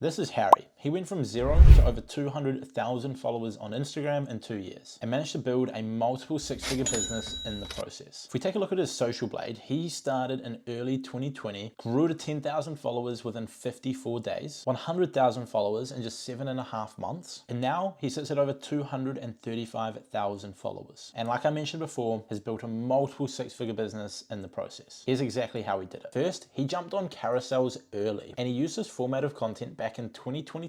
This is Harry. He went from 0 to over 200,000 followers on Instagram in 2 years and managed to build a multiple six-figure business in the process. If we take a look at his social blade, he started in early 2020, grew to 10,000 followers within 54 days, 100,000 followers in just 7.5 months, and now he sits at over 235,000 followers. And like I mentioned before, has built a multiple six-figure business in the process. Here's exactly how he did it. First, he jumped on Carousels early, and he used this format of content back in 2022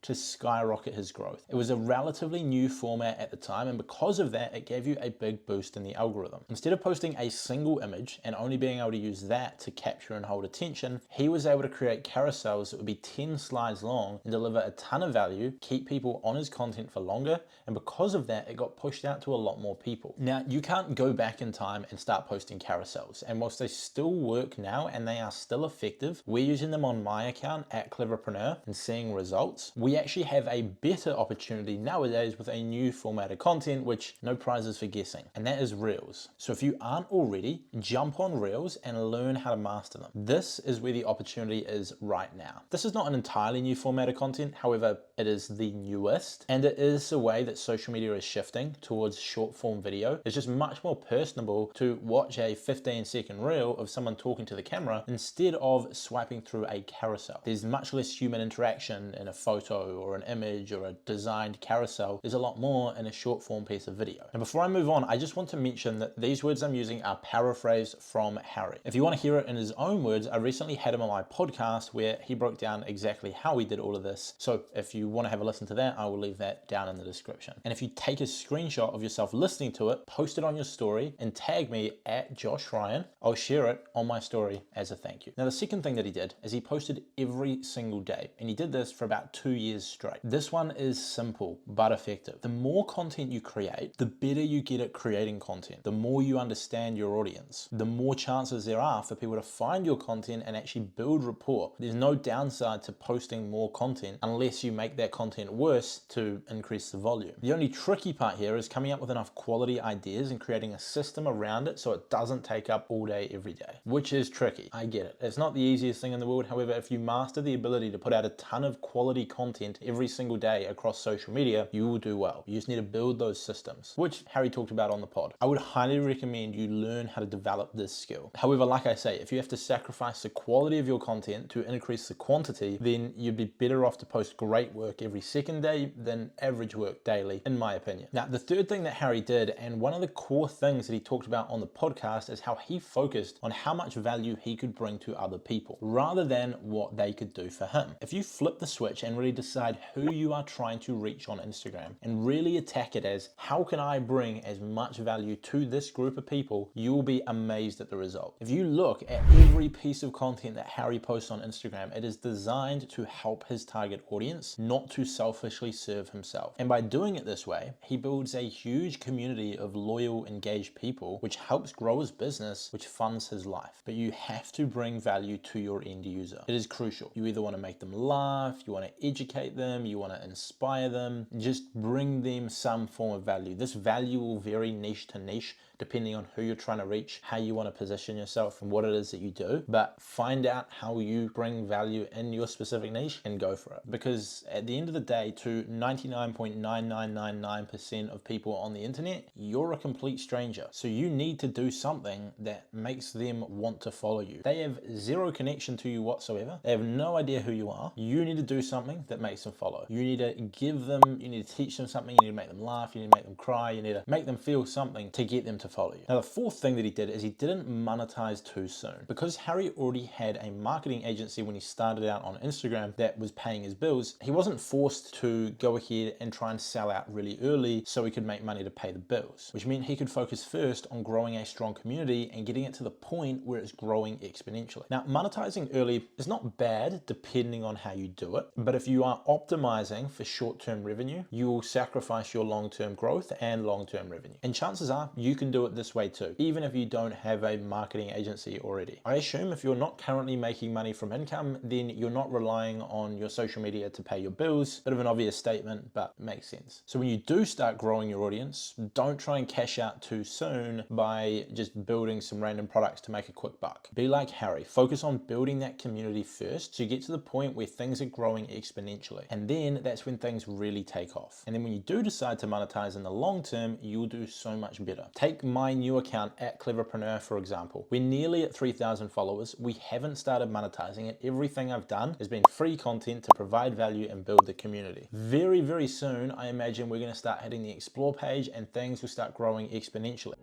to skyrocket his growth. It was a relatively new format at the time, and because of that, it gave you a big boost in the algorithm. Instead of posting a single image and only being able to use that to capture and hold attention, he was able to create carousels that would be 10 slides long and deliver a ton of value, keep people on his content for longer, and because of that, it got pushed out to a lot more people. Now, you can't go back in time and start posting carousels, and whilst they still work now and they are still effective, we're using them on my account at Cleverpreneur and seeing results. We actually have a better opportunity nowadays with a new format of content, which no prizes for guessing, and that is Reels. So if you aren't already, jump on Reels and learn how to master them. This is where the opportunity is right now. This is not an entirely new format of content, however, it is the newest, and it is the way that social media is shifting towards short form video. It's just much more personable to watch a 15-second reel of someone talking to the camera instead of swiping through a carousel. There's much less human interaction in a photo or an image or a designed carousel. There's a lot more in a short form piece of video. And before I move on, I just want to mention that these words I'm using are paraphrased from Harry. If you want to hear it in his own words, I recently had him on my podcast where he broke down exactly how he did all of this. So if you want to have a listen to that, I will leave that down in the description. And if you take a screenshot of yourself listening to it, post it on your story and tag me at Josh Ryan, I'll share it on my story as a thank you. Now, the second thing that he did is he posted every single day, and he did this for about 2 years straight. This one is simple but effective. The more content you create, the better you get at creating content. The more you understand your audience, the more chances there are for people to find your content and actually build rapport. There's no downside to posting more content unless you make that content worse to increase the volume. The only tricky part here is coming up with enough quality ideas and creating a system around it so it doesn't take up all day every day, which is tricky. I get it. It's not the easiest thing in the world. However, if you master the ability to put out a ton of quality content every single day across social media, you will do well. You just need to build those systems, which Harry talked about on the pod. I would highly recommend you learn how to develop this skill. However, like I say, if you have to sacrifice the quality of your content to increase the quantity, then you'd be better off to post great work every second day than average work daily, in my opinion. Now, the third thing that Harry did, and one of the core things that he talked about on the podcast, is how he focused on how much value he could bring to other people rather than what they could do for him. If you flip the switch and really decide who you are trying to reach on Instagram and really attack it as how can I bring as much value to this group of people, you will be amazed at the result. If you look at every piece of content that Harry posts on Instagram, it is designed to help his target audience, not to selfishly serve himself. And by doing it this way, he builds a huge community of loyal, engaged people, which helps grow his business, which funds his life. But you have to bring value to your end user. It is crucial. You either want to make them laugh, you want to educate them, you want to inspire them, just bring them some form of value. This value will vary niche to niche depending on who you're trying to reach, how you want to position yourself, and what it is that you do. But find out how you bring value in your specific niche and go for it. Because at the end of the day, to 99.9999% of people on the internet, you're a complete stranger. So you need to do something that makes them want to follow you. They have zero connection to you whatsoever. They have no idea who you are. You need to do something that makes them follow. You need to give them, you need to teach them something, you need to make them laugh, you need to make them cry, you need to make them feel something to get them to follow you. Now, the fourth thing that he did is he didn't monetize too soon. Because Harry already had a marketing agency when he started out on Instagram that was paying his bills, he wasn't forced to go ahead and try and sell out really early so he could make money to pay the bills, which meant he could focus first on growing a strong community and getting it to the point where it's growing exponentially. Now, monetizing early is not bad depending on how you do it, but if you are optimizing for short-term revenue, you will sacrifice your long-term growth and long-term revenue. And chances are you can do it this way too, even if you don't have a marketing agency already. I assume if you're not currently making money from income, then you're not relying on your social media to pay your bills. Bit of an obvious statement, but makes sense. So when you do start growing your audience, don't try and cash out too soon by just building some random products to make a quick buck. Be like Harry, focus on building that community first so you get to the point where where things are growing exponentially. And then that's when things really take off. And then when you do decide to monetize in the long term, you'll do so much better. Take my new account at Cleverpreneur, for example. We're nearly at 3,000 followers. We haven't started monetizing it. Everything I've done has been free content to provide value and build the community. Very, very soon, I imagine we're going to start hitting the explore page and things will start growing exponentially.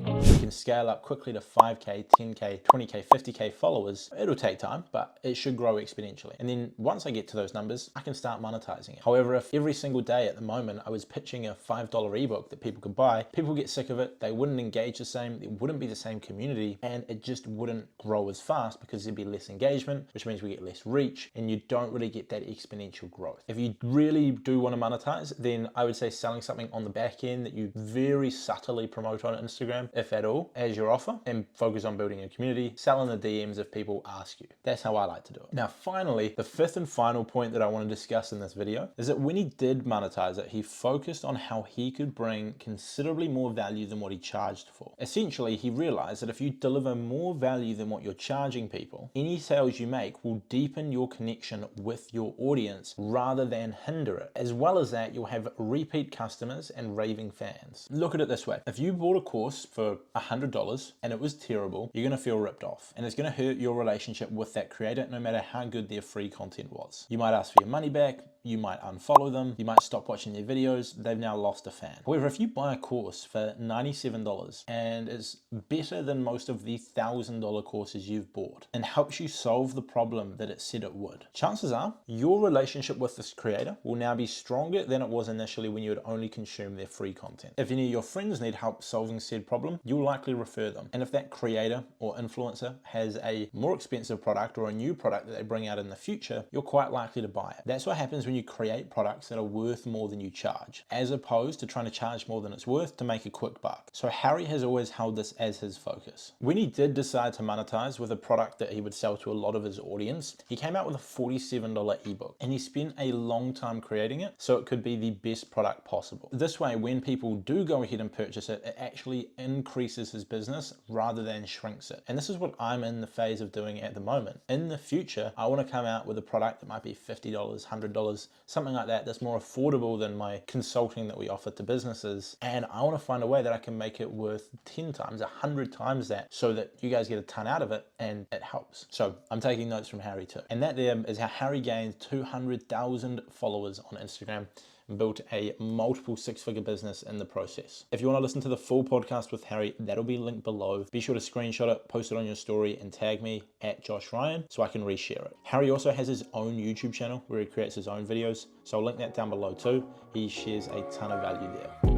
We can scale up quickly to 5K, 10K, 20K, 50K followers. It'll take time, but it should grow exponentially. And then once I get to those numbers, I can start monetizing it. However, if every single day at the moment I was pitching a $5 ebook that people could buy, people get sick of it, they wouldn't engage the same, it wouldn't be the same community, and it just wouldn't grow as fast because there'd be less engagement, which means we get less reach, and you don't really get that exponential growth. If you really do want to monetize, then I would say selling something on the back end that you very subtly promote on Instagram, if at all, as your offer, and focus on building a community, sell in the DMs if people ask you. That's how I like to do it. Now, finally, the fifth and final point that I want to discuss in this video is that when he did monetize it, he focused on how he could bring considerably more value than what he charged for. Essentially, he realized that if you deliver more value than what you're charging people, any sales you make will deepen your connection with your audience rather than hinder it. As well as that, you'll have repeat customers and raving fans. Look at it this way. If you bought a course for $100 and it was terrible, you're going to feel ripped off, and it's going to hurt your relationship with that creator no matter how good their free content was. You might ask for your money back, you might unfollow them, you might stop watching their videos, they've now lost a fan. However, if you buy a course for $97 and it's better than most of the $1,000 courses you've bought and helps you solve the problem that it said it would, chances are your relationship with this creator will now be stronger than it was initially when you had only consumed their free content. If any of your friends need help solving said problem, you'll likely refer them. And if that creator or influencer has a more expensive product or a new product that they bring out in the future, you're quite likely to buy it. That's what happens when you create products that are worth more than you charge, as opposed to trying to charge more than it's worth to make a quick buck. So Harry has always held this as his focus. When he did decide to monetize with a product that he would sell to a lot of his audience, he came out with a $47 ebook, and he spent a long time creating it so it could be the best product possible. This way, when people do go ahead and purchase it, it actually increases his business rather than shrinks it. And this is what I'm in the phase of doing at the moment. In the future, I want to come out with a product that might be $50, $100, something like that, that's more affordable than my consulting that we offer to businesses. And I want to find a way that I can make it worth 10 times, 100 times that, so that you guys get a ton out of it and it helps. So I'm taking notes from Harry too. And that there is how Harry gained 200,000 followers on Instagram and built a multiple six-figure business in the process. If you want to listen to the full podcast with Harry, that'll be linked below. Be sure to screenshot it, post it on your story, and tag me at Josh Ryan so I can reshare it. Harry also has his own YouTube channel where he creates his own videos, so I'll link that down below too. He shares a ton of value there.